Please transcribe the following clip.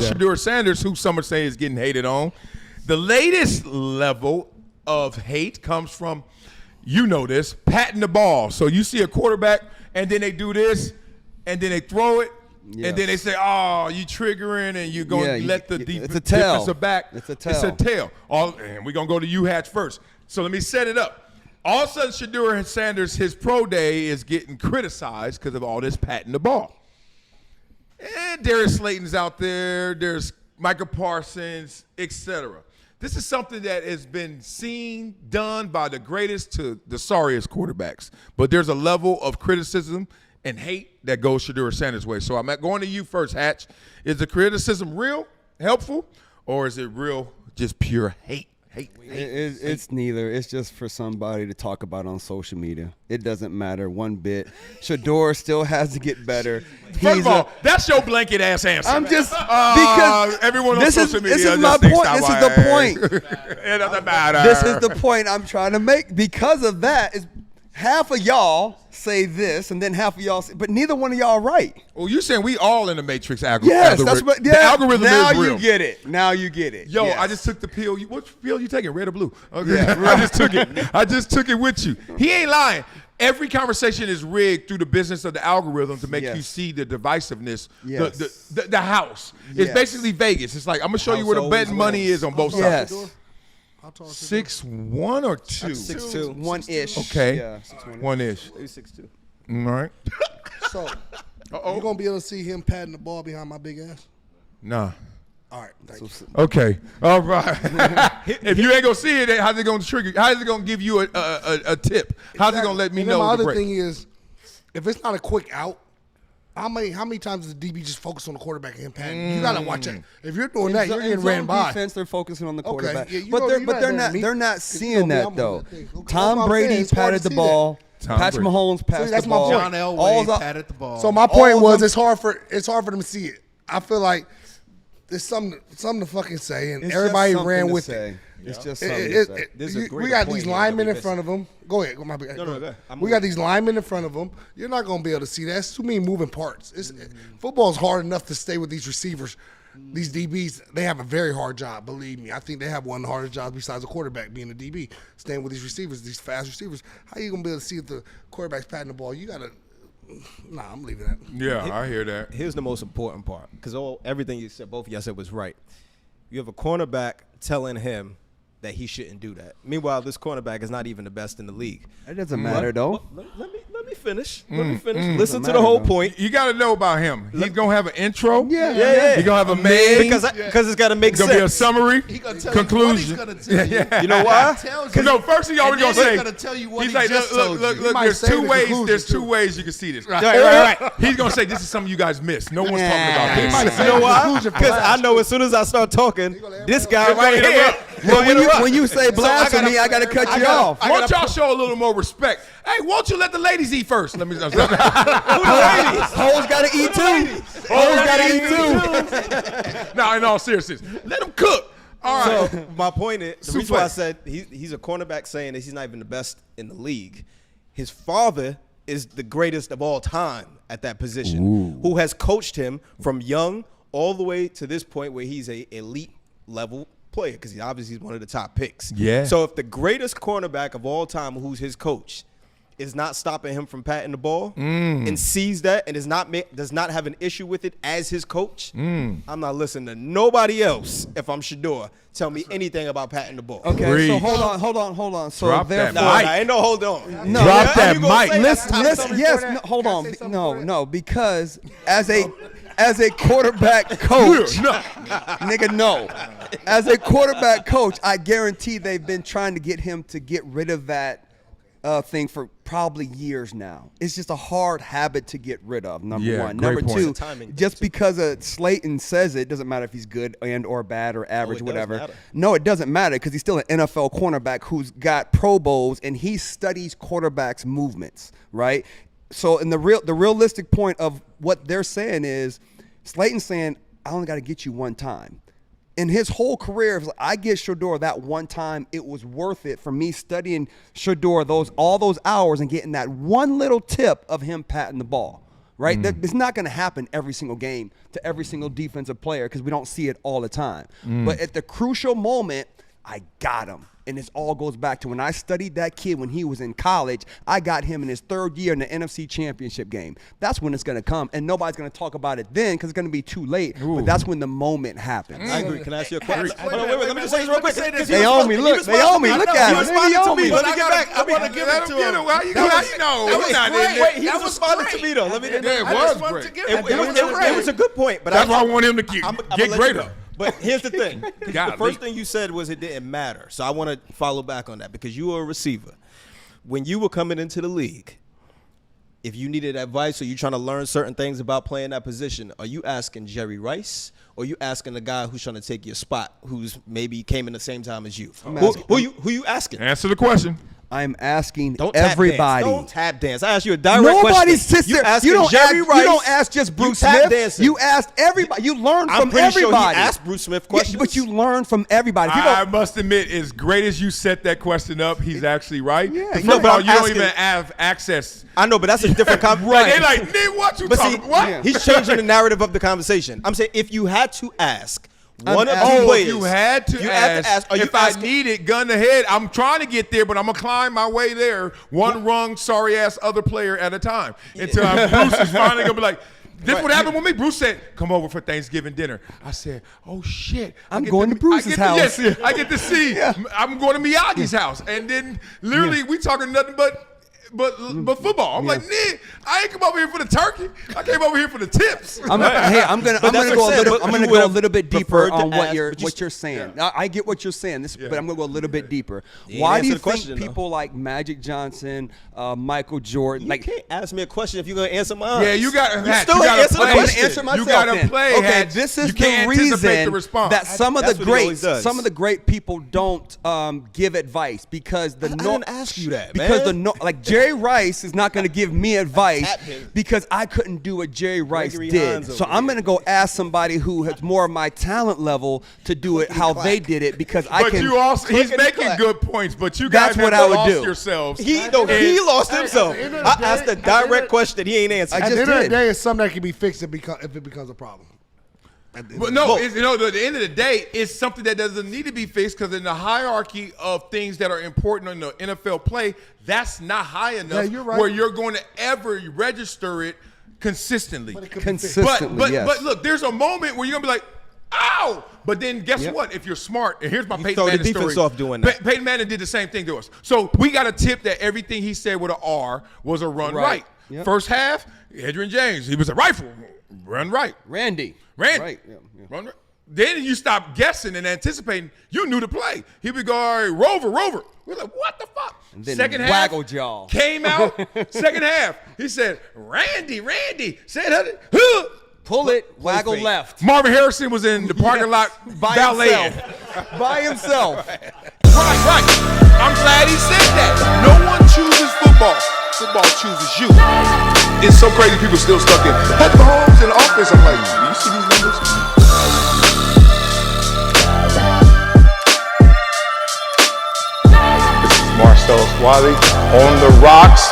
Shedeur Sanders, who some are saying is getting hated on. The latest level of hate comes from, you know this, patting the ball. So you see a quarterback, and then they do this, and then they throw it, and then they say, oh, you triggering, and you're going to let the defensive back. It's a tail. It's a tail. And we're going to go to you, Hatch, first. So let me set it up. All of a sudden, Shedeur Sanders, his pro day is getting criticized because of all this patting the ball. And Darius Slayton's out there. There's Micah Parsons, etc. This is something that has been seen, done by the greatest to the sorriest quarterbacks. But there's a level of criticism and hate that goes Shedeur Sanders' way. So I'm going to you first, Hatch. Is the criticism real, helpful, or is it real, just pure hate? It's neither. It's just for somebody to talk about on social media. It doesn't matter one bit. Shedeur still has to get better. First of all, that's your blanket ass answer. I'm just because everyone on social media. This is my point. This is the point. It doesn't matter. This is the point I'm trying to make. Because of that, is half of y'all say this, and then half of y'all say, but neither one of y'all are right. Well, you're saying we all in the Matrix algorithm. Yes, that's what. Yeah, the algorithm now is real. You get it. Now you get it. Yo, yes. I just took the pill. What pill you taking? Red or blue? Okay, yeah, right. I just took it. I just took it with you. He ain't lying. Every conversation is rigged through the business of the algorithm to make you see the divisiveness. Yes. The house. It's basically Vegas. It's like I'm gonna show you where the betting money is on both sides. Yes. 6'1" or 2"? 6'2", 1-ish. Okay, yeah, 1-ish. Maybe 6'2". All right. So, you gonna be able to see him patting the ball behind my big ass? Nah. All right. Thank you. Okay. All right. If you ain't gonna see it, how's it gonna trigger? How's it gonna give you a tip? How's it gonna let me know? My other thing is, if it's not a quick out, how many times does the DB just focus on the quarterback and him patting? You gotta watch it. If you're doing that, you're getting ran by. Defense, they're focusing on the quarterback. Okay. Yeah, but they're not seeing that though. Tom Brady patted the ball. Patrick Mahomes passed the ball. John Elway patted the ball. So my point was, it's hard for them to see it. I feel like there's something to fucking say, and everybody ran with it. It's just something to say. We got these linemen in front of them. Go ahead. Go ahead. We got these linemen in front of them. You're not going to be able to see that. It's too many moving parts. Football's hard enough to stay with these receivers. These DBs, they have a very hard job, believe me. I think they have one of the hardest jobs besides a quarterback, being a DB, staying with these receivers, these fast receivers. How you going to be able to see if the quarterback's patting the ball? You got to – nah, I'm leaving that. Yeah, I hear that. Here's the most important part, because everything you said, both of y'all said was right. You have a cornerback telling him that he shouldn't do that. Meanwhile, this cornerback is not even the best in the league. It doesn't matter, though. Let me finish. Listen to the whole point. You got to know about him. He's going to have an intro. Yeah. He's going to have a main. Because it's got to make sense. Going to be a summary, conclusion. You know why? No, first he always going to say. He's going to tell you what he's he like, just told you. Look, there's two ways. There's two ways you can see this. Right. He's going to say, this is something you guys missed. No one's talking about this. You know why? Because I know as soon as I start talking, this guy right here. When you say blasphemy, I got to cut you off. Why don't y'all show a little more respect? Hey, won't you let the ladies eat first? Let me. Who the ladies? Hoes got to eat too. Hoes got to eat too. Now, in all seriousness, let them cook. All right. So my point is, the reason why I said he's a cornerback saying that he's not even the best in the league. His father is the greatest of all time at that position, who has coached him from young all the way to this point where he's a elite level player, because he obviously is one of the top picks. Yeah. So if the greatest cornerback of all time, who's his coach, is not stopping him from patting the ball and sees that and does not have an issue with it as his coach, I'm not listening to nobody else. If I'm Shedeur, tell me anything about patting the ball. Okay, so hold on. So drop that therefore, mic. Ain't no hold on. No, drop that mic. Listen. Yes, no, hold on. No, because as a quarterback coach, nigga, no. As a quarterback coach, I guarantee they've been trying to get him to get rid of that thing for probably years now. It's just a hard habit to get rid of, number one. Number two, just because Slayton says it, doesn't matter if he's good and or bad or average, whatever. No, it doesn't matter, because he's still an NFL cornerback who's got Pro Bowls, and he studies quarterbacks' movements, right? So in the realistic point of what they're saying is, Slayton's saying, I only got to get you one time. In his whole career, if I get Shedeur that one time, it was worth it for me studying Shedeur all those hours and getting that one little tip of him patting the ball, right? It's not going to happen every single game to every single defensive player because we don't see it all the time. But at the crucial moment, I got him. And this all goes back to when I studied that kid when he was in college. I got him in his 3rd year in the NFC Championship game. That's when it's going to come. And nobody's going to talk about it then because it's going to be too late. But that's when the moment happens. I agree. Can I ask you a question? Wait, let me just say this real quick. They owe me. Look, they owe me. Look at him. responded to me. Let Let me get back. I want to give it to him. How you know? Wait, he was responding to me though. Let me. It was great. It was a good point, but That's why I want him to get greater. But here's the thing. The Golly. first thing you said was it didn't matter. So I want to follow back on that because you were a receiver. When you were coming into the league, if you needed advice or you trying to learn certain things about playing that position, are you asking Jerry Rice or are you asking the guy who's trying to take your spot who's maybe came in the same time as you? Who you asking? Answer the question. I'm asking Don't everybody. Don't tap dance. I asked you a direct Nobody question. sits there. asking You don't, Jerry ask, Rice. you don't ask just Bruce tap Smith. dancing. You asked everybody. You learn I'm from pretty everybody. sure he asked Bruce Smith Yeah, questions. but you learn from everybody. If you I don't- must admit, as great as you set that question up, he's actually right. Yeah, First no, of but all, I'm you don't asking- even have access. I know, but that's a different conversation. They like, nigga, what you But talking see, what? he's changing the narrative of the conversation. I'm saying if you had to ask one of asking- two Oh, players, you had to ask. Are you If I asking? need it, gun to head, I'm trying to get there, but I'm gonna climb my way there, one rung, sorry ass other player at a time, until Bruce is finally gonna be like. This Right. what happened with me. Bruce said, "Come over for Thanksgiving dinner." I said, "Oh shit, I'm going to Bruce's house." Yes, I get to see. I'm going to Miyagi's house, and then literally we talking nothing but football. I'm like, nigga, I ain't come over here for the turkey. I came over here for the tips. I'm gonna But that's go what a I'm little. saying, I'm but gonna you go a would've little bit deeper preferred to on what ask, you're but you- what you're saying. I get what you're saying. But I'm gonna go a little bit deeper. You Why ain't do you answer the think question, though. people like Magic Johnson, Michael Jordan, You like? can't ask me a question if you're gonna answer mine. Yeah, you got. You still ain't answer the I'm gonna question. answer myself. You gotta then. play. Okay, Hatch. this is You can't the anticipate reason the response. that some of That's the what he always greats, does. some of the great people don't give advice because the I didn't ask you that, because man. like Jerry Rice is not going to give me advice Tap him. because I couldn't do what Jerry Rice Gregory did. Hines So over I'm here. going to go ask somebody who has more of my talent level to do it how they did it because I But can. you also, he's click and making clap. good points. But you That's guys what have I would lost do. yourselves. He And- lost himself. at the end of the I day- asked a at the end direct of- question he ain't answered. I At just the end of the did. day, it's something that can be fixed if it becomes a problem. But no, at the end of the day, it's something that doesn't need to be fixed because in the hierarchy of things that are important in the NFL play, that's not high enough Yeah, you're right. where you're going to ever register it consistently. But it could be fixed. Consistently, yes. But look, there's a moment where you're gonna be like, ow! But then guess Yep. what? If you're smart, and here's my Peyton throw the Manning defense story. off doing that. Peyton Manning did the same thing to us. So we got a tip that everything he said with an R was a run right. Yep. First half, Adrian James, he was a rifle, run right. Randy. Randy. Right. Yeah, yeah. Run right. Then you stop guessing and anticipating. You knew the play. He would go, all right, Rover. We're like, what the fuck? And then Second half waggle jaw. came out. Second half, he said, Randy. Said, huh. Pull it, waggle fake. left. Marvin Harrison was in the parking lot By valeting. himself. By himself. Right. I'm glad he said that. No one chooses football. Football chooses you. It's so crazy people still stuck in Patrick Mahomes in the offense. I'm like, do you see these numbers? This is Marcellus Wiley on the rocks.